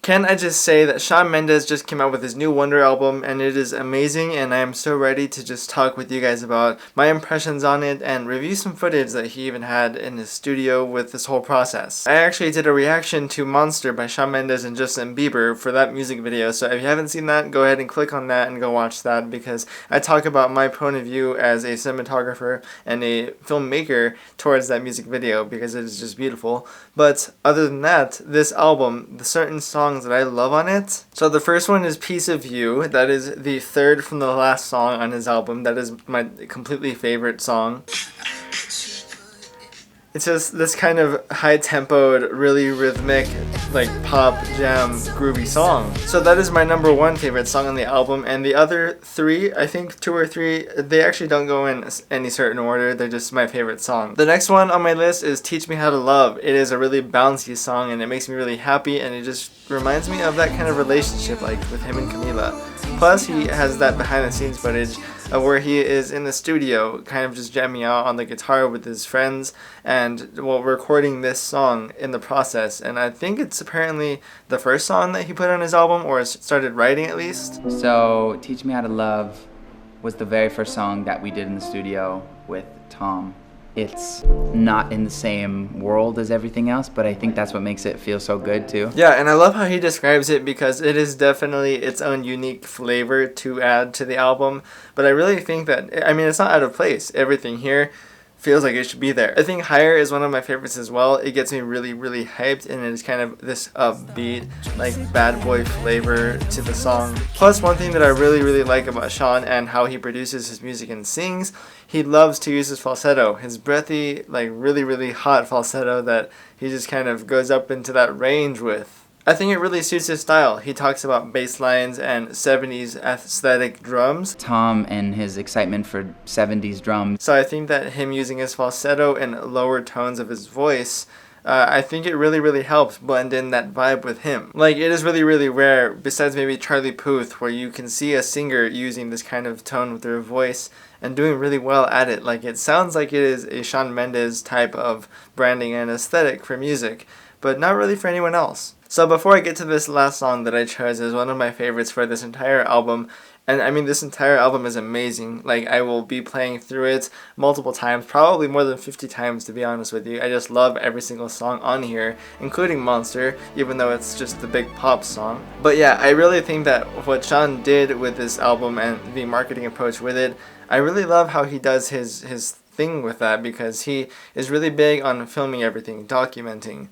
Can I just say that Shawn Mendes just came out with his new Wonder album and it is amazing, and I am so ready to just talk with you guys about my impressions on it and review some footage that he even had in his studio with this whole process. I actually did a reaction to Monster by Shawn Mendes and Justin Bieber for that music video, so if you haven't seen that, go ahead and click on that and go watch that, because I talk about my point of view as a cinematographer and a filmmaker towards that music video because it is just beautiful. But other than that, this album, the certain songs that I love on it. So the first one is Piece of You. That is the third from the last song on his album. That is my completely favorite song. It's just this kind of high-tempoed, really rhythmic, like pop jam groovy song. So that is my number one favorite song on the album, and the other three, I think 2 or 3, they actually don't go in any certain order. They're just my favorite song. The next one on my list is Teach Me How to Love. It is a really bouncy song and it makes me really happy, and it just reminds me of that kind of relationship like with him and Camila. Plus he has that behind the scenes footage where he is in the studio kind of just jamming out on the guitar with his friends and recording this song in the process. And I think it's apparently the first song that he put on his album, or started writing at least. So Teach Me How to Love was the very first song that we did in the studio with Tom. It's not in the same world as everything else, but I think that's what makes it feel so good too. Yeah, and I love how he describes it because it is definitely its own unique flavor to add to the album. But I really think that, I mean, it's not out of place. Everything here feels like it should be there. I think Higher is one of my favorites as well. It gets me really, really hyped, and it is kind of this upbeat, like bad boy flavor to the song. Plus, one thing that I really, really like about Shawn and how he produces his music and sings, he loves to use his falsetto. His breathy, like really, really hot falsetto that he just kind of goes up into that range with. I think it really suits his style. He talks about bass lines and 70s aesthetic drums. Tom and his excitement for 70s drums. So I think that him using his falsetto and lower tones of his voice, I think it really, really helps blend in that vibe with him. Like, it is really, really rare, besides maybe Charlie Puth, where you can see a singer using this kind of tone with their voice and doing really well at it. Like, it sounds like it is a Shawn Mendes type of branding and aesthetic for music, but not really for anyone else. So before I get to this last song that I chose as one of my favorites for this entire album, and I mean this entire album is amazing, like I will be playing through it multiple times, probably more than 50 times to be honest with you. I just love every single song on here, including Monster, even though it's just the big pop song. But yeah, I really think that what Shawn did with this album and the marketing approach with it, I really love how he does his thing with that, because he is really big on filming everything, documenting.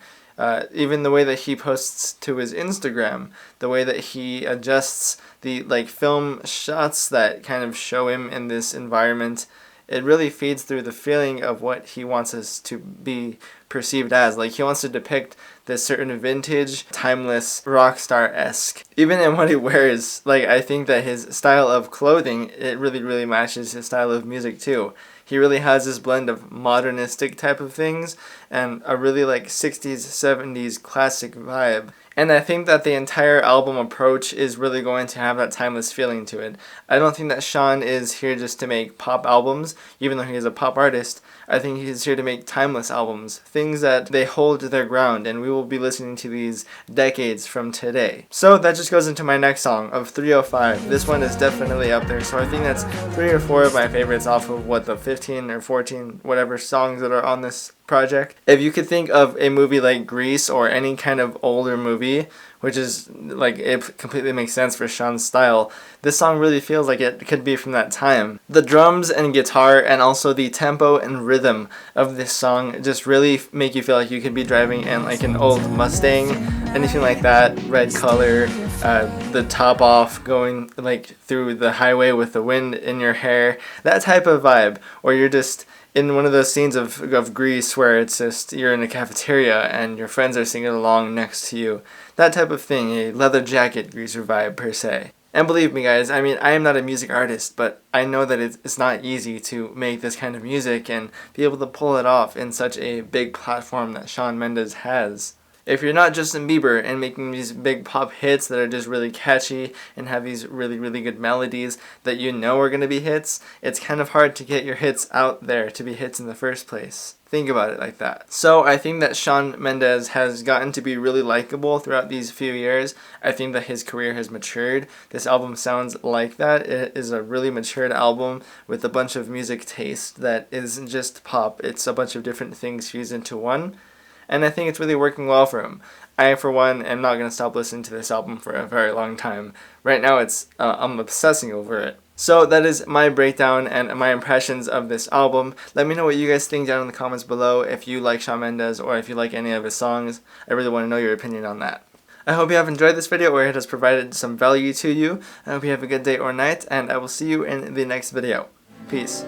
Even the way that he posts to his Instagram, the way that he adjusts the film shots that kind of show him in this environment, it really feeds through the feeling of what he wants us to be perceived as. Like, he wants to depict this certain vintage, timeless, rock star-esque. Even in what he wears, like, I think that his style of clothing, it really, really matches his style of music too. He really has this blend of modernistic type of things and a really 60s, 70s classic vibe. And I think that the entire album approach is really going to have that timeless feeling to it. I don't think that Shawn is here just to make pop albums, even though he is a pop artist. I think he's here to make timeless albums, things that they hold their ground, and we will be listening to these decades from today. So that just goes into my next song of 305. This one is definitely up there, so I think that's 3 or 4 of my favorites off of the 15 or 14 whatever songs that are on this project. If you could think of a movie like Grease or any kind of older movie, which is it completely makes sense for Shawn's style, this song really feels like it could be from that time. The drums and guitar and also the tempo and rhythm of this song just really make you feel like you could be driving in an old Mustang, anything like that, red color, the top off, going through the highway with the wind in your hair, that type of vibe, or you're just in one of those scenes of Grease where it's just you're in a cafeteria and your friends are singing along next to you. That type of thing, a leather jacket greaser vibe per se. And believe me guys, I mean, I am not a music artist, but I know that it's not easy to make this kind of music and be able to pull it off in such a big platform that Shawn Mendes has. If you're not Justin Bieber and making these big pop hits that are just really catchy and have these really, really good melodies that you know are going to be hits, it's kind of hard to get your hits out there to be hits in the first place. Think about it like that. So I think that Shawn Mendes has gotten to be really likable throughout these few years. I think that his career has matured. This album sounds like that. It is a really matured album with a bunch of music taste that isn't just pop. It's a bunch of different things fused into one. And I think it's really working well for him. I, for one, am not going to stop listening to this album for a very long time. Right now, I'm obsessing over it. So that is my breakdown and my impressions of this album. Let me know what you guys think down in the comments below if you like Shawn Mendes or if you like any of his songs. I really want to know your opinion on that. I hope you have enjoyed this video or it has provided some value to you. I hope you have a good day or night, and I will see you in the next video. Peace.